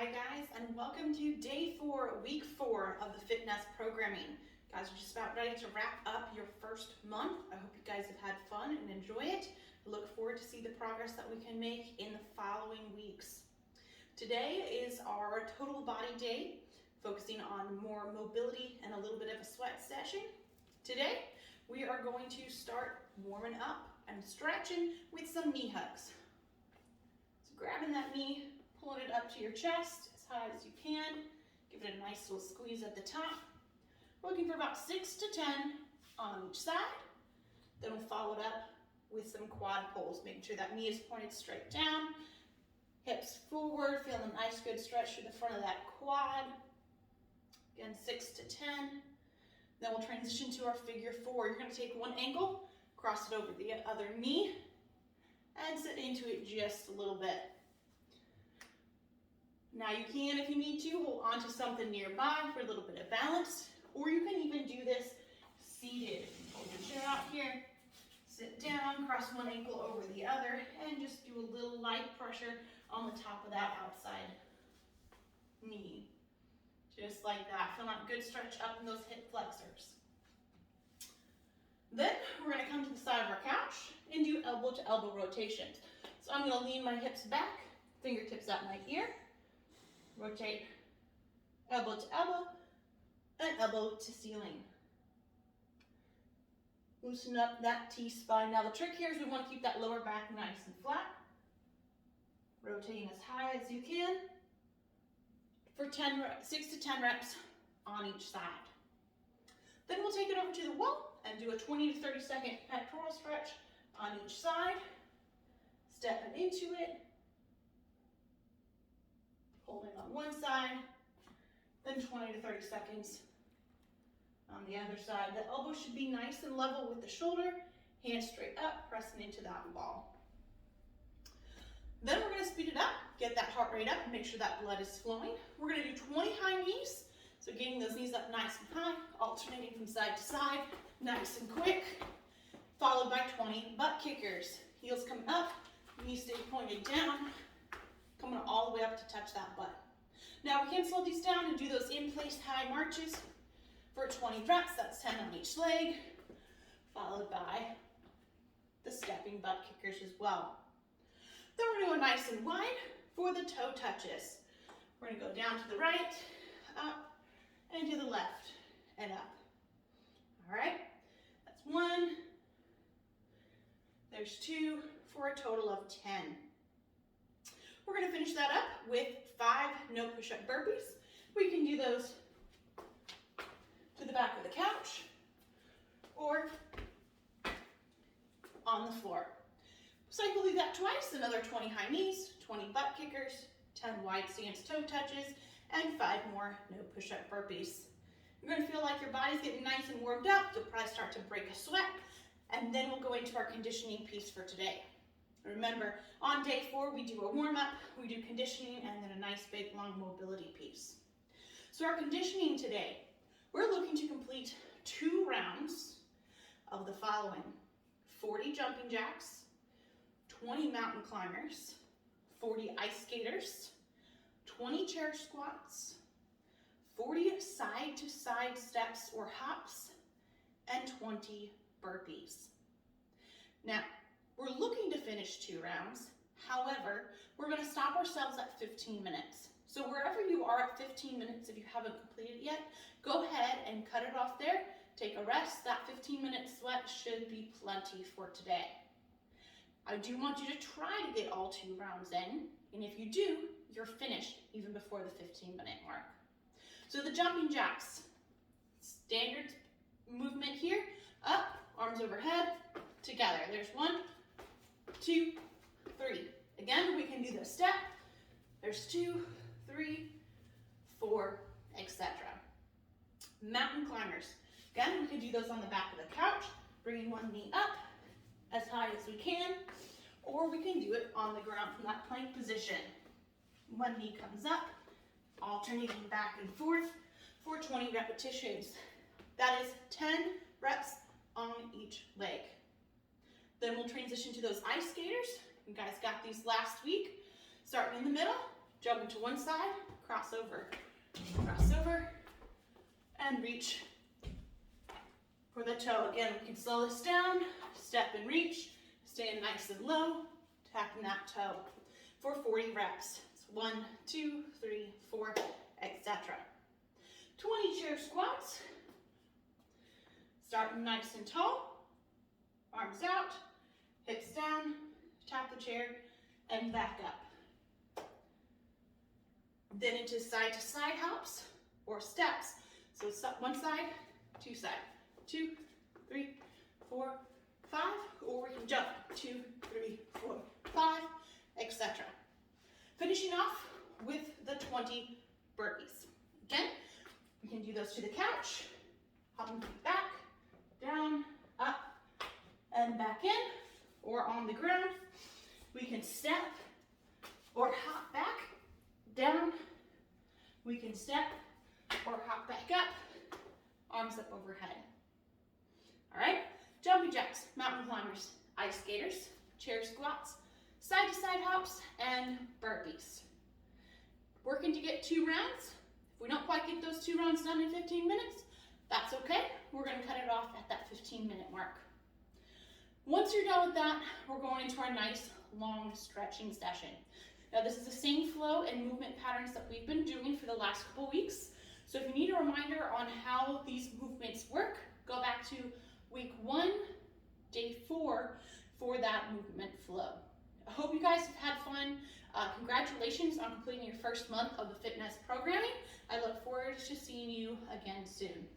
Hi guys, and welcome to day 4, week 4 of the FITNEST programming. Guys, we're just about ready to wrap up your first month. I hope you guys have had fun and enjoy it. I look forward to see the progress that we can make in the following weeks. Today is our total body day, focusing on more mobility and a little bit of a sweat session. Today, we are going to start warming up and stretching with some knee hugs. So grabbing that knee, pulling it up to your chest as high as you can. Give it a nice little squeeze at the top. We're looking for about 6 to 10 on each side. Then we'll follow it up with some quad pulls, making sure that knee is pointed straight down, hips forward, feeling a nice good stretch through the front of that quad. Again, 6 to 10. Then we'll transition to our figure 4. You're going to take one ankle, cross it over the other knee, and sit into it just a little bit. Now you can, if you need to, hold on to something nearby for a little bit of balance, or you can even do this seated. Hold your chair out here, sit down, cross one ankle over the other, and just do a little light pressure on the top of that outside knee. Just like that. Feel that good stretch up in those hip flexors. Then we're going to come to the side of our couch and do elbow to elbow rotations. So I'm going to lean my hips back, fingertips at my ear. Rotate elbow to elbow and elbow to ceiling. Loosen up that T-spine. Now the trick here is we want to keep that lower back nice and flat. Rotating as high as you can for 6 to 10 reps on each side. Then we'll take it over to the wall and do a 20 to 30 second pectoral stretch on each side. Stepping into it. Holding on one side, then 20 to 30 seconds on the other side. The elbow should be nice and level with the shoulder, hands straight up, pressing into that wall. Then we're going to speed it up, get that heart rate up, and make sure that blood is flowing. We're going to do 20 high knees, so getting those knees up nice and high, alternating from side to side, nice and quick, followed by 20 butt kickers. Heels come up, knees stay pointed down, coming all the way up to touch that butt. Now we can slow these down and do those in-place high marches for 20 reps. That's 10 on each leg, followed by the stepping butt kickers as well. Then we're going to go nice and wide for the toe touches. We're going to go down to the right, up, and to the left, and up. All right, that's 1. There's 2 for a total of 10. We're going to finish that up with 5 no push-up burpees. We can do those to the back of the couch or on the floor. Cycle do that twice, another 20 high knees, 20 butt kickers, 10 wide stance toe touches, and 5 more no push-up burpees. You're going to feel like your body's getting nice and warmed up. You'll probably start to break a sweat, and then we'll go into our conditioning piece for today. Remember, on day 4, we do a warm-up, we do conditioning, and then a nice big long mobility piece. So our conditioning today, we're looking to complete 2 rounds of the following: 40 jumping jacks, 20 mountain climbers, 40 ice skaters, 20 chair squats, 40 side-to-side steps or hops, and 20 burpees. Now, we're looking to finish 2 rounds. However, we're going to stop ourselves at 15 minutes. So wherever you are at 15 minutes, if you haven't completed it yet, go ahead and cut it off there. Take a rest. That 15-minute sweat should be plenty for today. I do want you to try to get all 2 rounds in. And if you do, you're finished even before the 15-minute mark. So the jumping jacks, standard movement here, up, arms overhead, together. There's 1, 2, 3. Again, we can do the step. There's 2, 3, 4, etc. Mountain climbers. Again, we can do those on the back of the couch, bringing one knee up as high as we can, or we can do it on the ground from that plank position. One knee comes up, alternating back and forth for 20 repetitions. That is 10 reps on each leg. Then we'll transition to those ice skaters. You guys got these last week. Starting in the middle, Jump to one side, cross over, and reach for the toe. Again, we can slow this down, step and reach, staying nice and low, tapping that toe for 40 reps. It's 1, 2, 3, 4, etc. 20 chair squats. Starting nice and tall, arms out, hips down, tap the chair, and back up. Then into side to side hops or steps. So one side, two side, 2, 3, 4, 5, or we can jump 2, 3, 4, 5, etc. Finishing off with the 20 burpees. Again, we can do those to the couch, hopping back, down, up, and back in, or on the ground. We can step or hop back, down. We can step or hop back up, arms up overhead. All right, jumping jacks, mountain climbers, ice skaters, chair squats, side to side hops, and burpees. Working to get 2 rounds. If we don't quite get those 2 rounds done in 15 minutes, that's okay. We're gonna cut it off at that 15-minute mark. Once you're done with that, we're going into our nice long stretching session. Now this is the same flow and movement patterns that we've been doing for the last couple weeks. So if you need a reminder on how these movements work, go back to week 1, day 4 for that movement flow. I hope you guys have had fun. Congratulations on completing your first month of the FITNEST programming. I look forward to seeing you again soon.